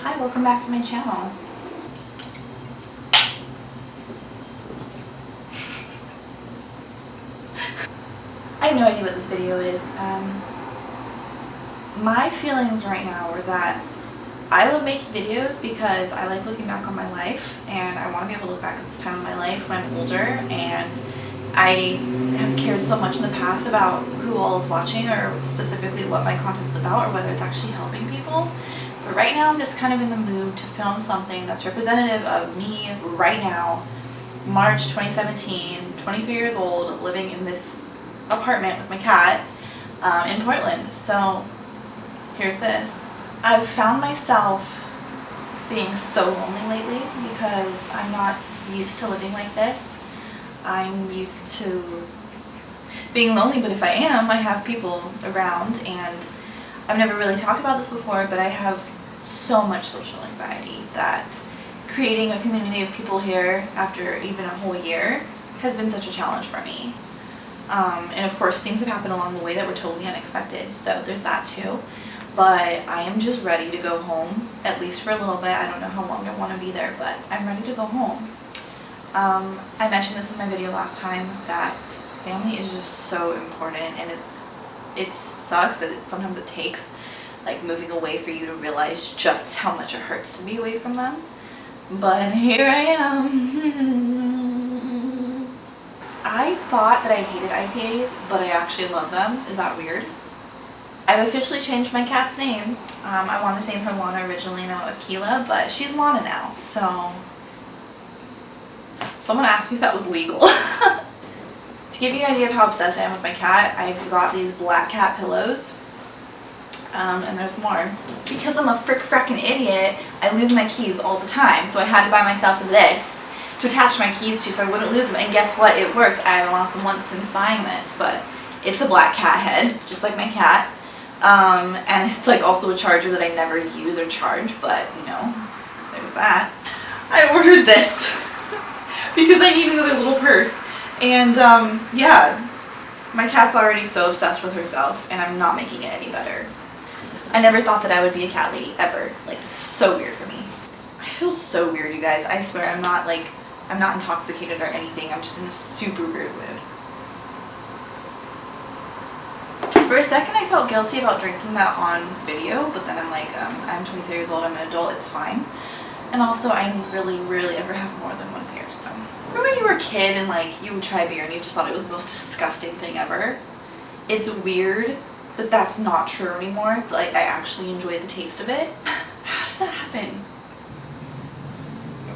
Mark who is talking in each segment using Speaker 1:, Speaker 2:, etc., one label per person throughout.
Speaker 1: Hi, welcome back to my channel. I have no idea what this video is. My feelings right now are that I love making videos because I like looking back on my life, and I want to be able to look back at this time in my life when I'm older, and I have cared so much in the past about who all is watching or specifically what my content's about or whether it's actually helping people. But right now I'm just kind of in the mood to film something that's representative of me right now, March 2017, 23 years old, living in this apartment with my cat in Portland. So here's this. I've found myself being so lonely lately because I'm not used to living like this. I'm used to being lonely, but if I am, I have people around, and I've never really talked about this before, but I have so much social anxiety that creating a community of people here after even a whole year has been such a challenge for me. And of course things have happened along the way that were totally unexpected, so there's that too. But I am just ready to go home, at least for a little bit. I don't know how long I want to be there, but I'm ready to go home. I mentioned this in my video last time that family is just so important, and it sucks that sometimes it takes like moving away for you to realize just how much it hurts to be away from them. But here I am. I thought that I hated IPAs, but I actually love them. Is that weird? I've officially changed my cat's name. I wanted to name her Lana originally, and I went with Keela, but she's Lana now, so someone asked me if that was legal. To give you an idea of how obsessed I am with my cat, I've got these black cat pillows, and there's more. Because I'm a frickin' idiot, I lose my keys all the time, so I had to buy myself this to attach my keys to so I wouldn't lose them, and guess what? It works. I haven't lost them once since buying this, but it's a black cat head, just like my cat. And it's like also a charger that I never use or charge, but you know, there's that. I ordered this because I need another little purse, and yeah, my cat's already so obsessed with herself, and I'm not making it any better. I never thought that I would be a cat lady, ever. Like, this is so weird for me. I feel so weird, you guys. I swear, I'm not intoxicated or anything. I'm just in a super weird mood. For a second I felt guilty about drinking that on video, but then I'm like, I'm 23 years old, I'm an adult, it's fine. And also I rarely ever have more than one beer, so. Remember when you were a kid and like you would try beer and you just thought it was the most disgusting thing ever? It's weird that that's not true anymore. Like, I actually enjoy the taste of it. How does that happen?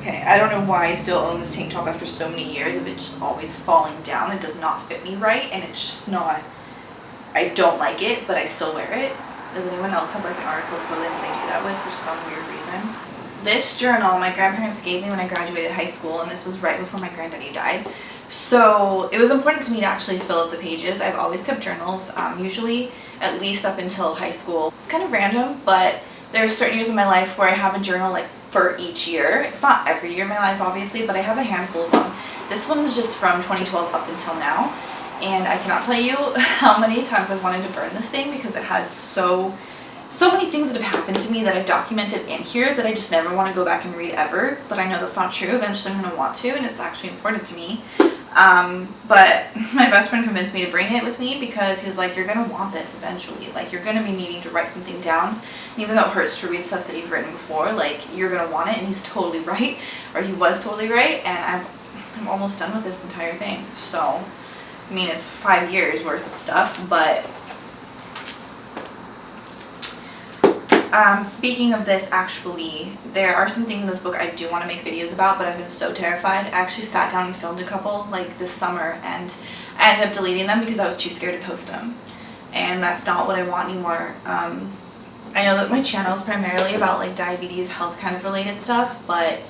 Speaker 1: Okay, I don't know why I still own this tank top after so many years of it just always falling down. It does not fit me right, and it's just not, I don't like it, but I still wear it. Does anyone else have like an article of clothing that they do that with for some weird reason? This journal my grandparents gave me when I graduated high school, and this was right before my granddaddy died. So it was important to me to actually fill out the pages. I've always kept journals, usually at least up until high school. It's kind of random, but there are certain years in my life where I have a journal like for each year. It's not every year in my life, obviously, but I have a handful of them. This one's just from 2012 up until now, and I cannot tell you how many times I've wanted to burn this thing because it has so many things that have happened to me that I've documented in here that I just never want to go back and read ever, but I know that's not true. Eventually I'm going to want to, and it's actually important to me. But my best friend convinced me to bring it with me because he was like, you're going to want this eventually. Like, you're going to be needing to write something down. And even though it hurts to read stuff that you've written before, like, you're going to want it, and he's totally right, or he was totally right, and I'm almost done with this entire thing. So, I mean, it's 5 years worth of stuff, but speaking of this, actually, there are some things in this book I do want to make videos about, but I've been so terrified. I actually sat down and filmed a couple, like, this summer, and I ended up deleting them because I was too scared to post them. And that's not what I want anymore. I know that my channel is primarily about, like, diabetes, health kind of related stuff, but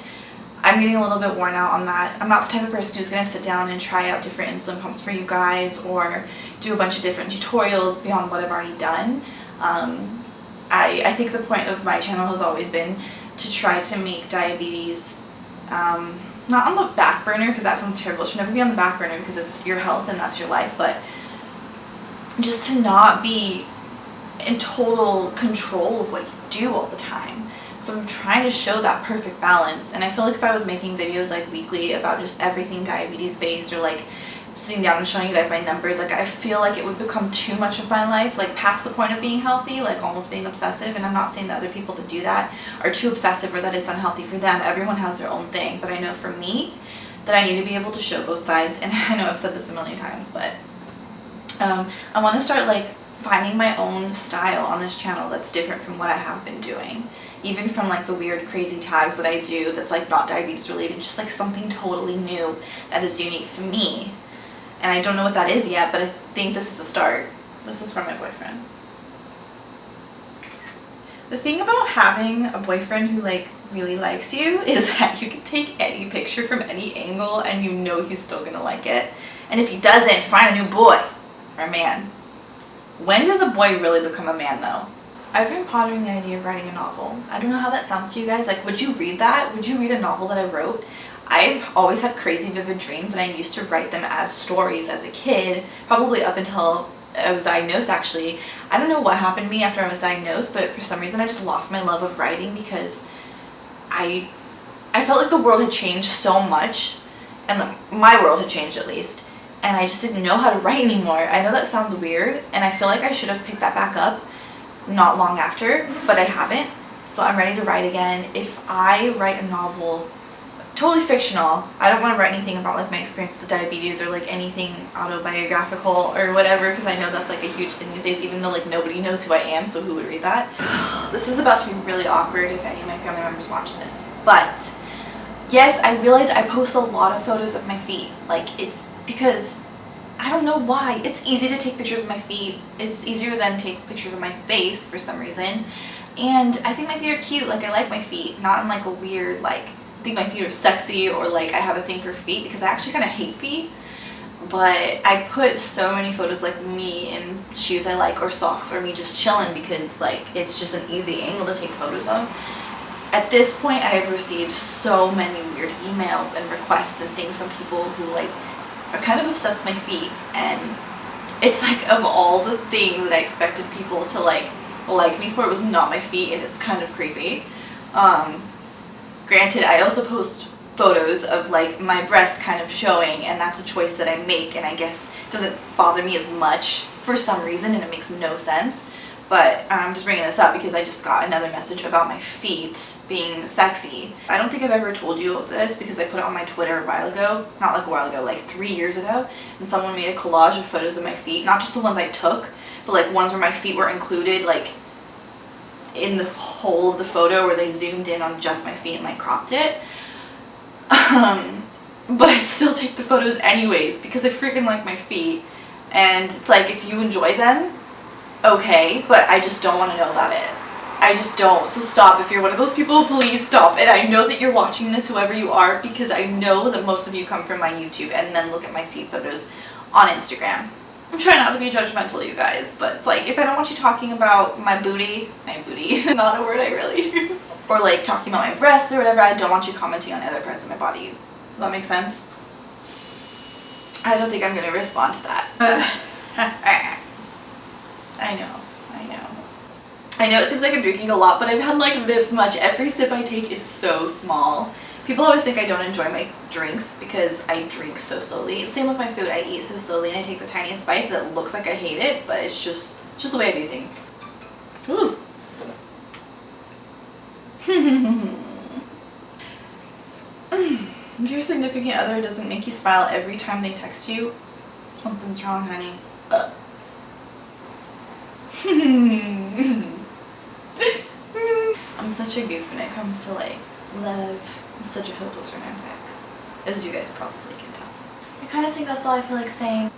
Speaker 1: I'm getting a little bit worn out on that. I'm not the type of person who's going to sit down and try out different insulin pumps for you guys or do a bunch of different tutorials beyond what I've already done. I think the point of my channel has always been to try to make diabetes not on the back burner, because that sounds terrible. It should never be on the back burner because it's your health and that's your life, but just to not be in total control of what you do all the time. So I'm trying to show that perfect balance, and I feel like if I was making videos like weekly about just everything diabetes based, or like sitting down and showing you guys my numbers, like I feel like it would become too much of my life, like past the point of being healthy, like almost being obsessive. And I'm not saying that other people that do that are too obsessive or that it's unhealthy for them. Everyone has their own thing, but I know for me that I need to be able to show both sides. And I know I've said this a million times, but I want to start like finding my own style on this channel that's different from what I have been doing, even from like the weird crazy tags that I do that's like not diabetes related, just like something totally new that is unique to me. And I don't know what that is yet, but I think this is a start. This is from my boyfriend. The thing about having a boyfriend who like really likes you is that you can take any picture from any angle and you know he's still gonna like it. And if he doesn't, find a new boy or man. When does a boy really become a man though? I've been pondering the idea of writing a novel. I don't know how that sounds to you guys. Like, would you read that? Would you read a novel that I wrote? I've always had crazy vivid dreams, and I used to write them as stories as a kid, probably up until I was diagnosed actually. I don't know what happened to me after I was diagnosed, but for some reason I just lost my love of writing because I felt like the world had changed so much, and my world had changed at least, and I just didn't know how to write anymore. I know that sounds weird, and I feel like I should have picked that back up not long after, but I haven't. So I'm ready to write again. If I write a novel, totally fictional, I don't want to write anything about like my experience with diabetes or like anything autobiographical or whatever, because I know that's like a huge thing these days, even though like nobody knows who I am, so who would read that? This is about to be really awkward if any of my family members watch this, but yes, I realize I post a lot of photos of my feet. Like, it's because I don't know why. It's easy to take pictures of my feet. It's easier than take pictures of my face for some reason. And I think my feet are cute. Like, I like my feet. Not in like a weird, like, I think my feet are sexy or like I have a thing for feet, because I actually kind of hate feet. But I put so many photos like me in shoes I like or socks or me just chilling because like it's just an easy angle to take photos of. At this point, I have received so many weird emails and requests and things from people who like are kind of obsessed with my feet, and it's like of all the things that I expected people to like me for, it was not my feet, and it's kind of creepy. Granted, I also post photos of like my breasts kind of showing, and that's a choice that I make, and I guess it doesn't bother me as much for some reason, and it makes no sense. But I'm just bringing this up because I just got another message about my feet being sexy. I don't think I've ever told you this because I put it on my Twitter a while ago. Not like a while ago, like 3 years ago. And someone made a collage of photos of my feet. Not just the ones I took, but like ones where my feet were included, like in the whole of the photo, where they zoomed in on just my feet and like cropped it. But I still take the photos anyways because I freaking like my feet. And it's like, if you enjoy them, okay, but I just don't want to know about it. I just don't. So stop. If you're one of those people, please stop. And I know that you're watching this, whoever you are, because I know that most of you come from my YouTube and then look at my feet photos on Instagram. I'm trying not to be judgmental, you guys, but it's like, if I don't want you talking about my booty, not a word I really use, or like talking about my breasts or whatever, I don't want you commenting on other parts of my body. Does that make sense? I don't think I'm going to respond to that. I know. I know it seems like I'm drinking a lot, but I've had like this much. Every sip I take is so small. People always think I don't enjoy my drinks because I drink so slowly. Same with my food. I eat so slowly and I take the tiniest bites and it looks like I hate it, but it's just the way I do things. Ooh. If your significant other doesn't make you smile every time they text you, something's wrong, honey. I'm such a goof when it comes to like love. I'm such a hopeless romantic, as you guys probably can tell. I kind of think that's all I feel like saying.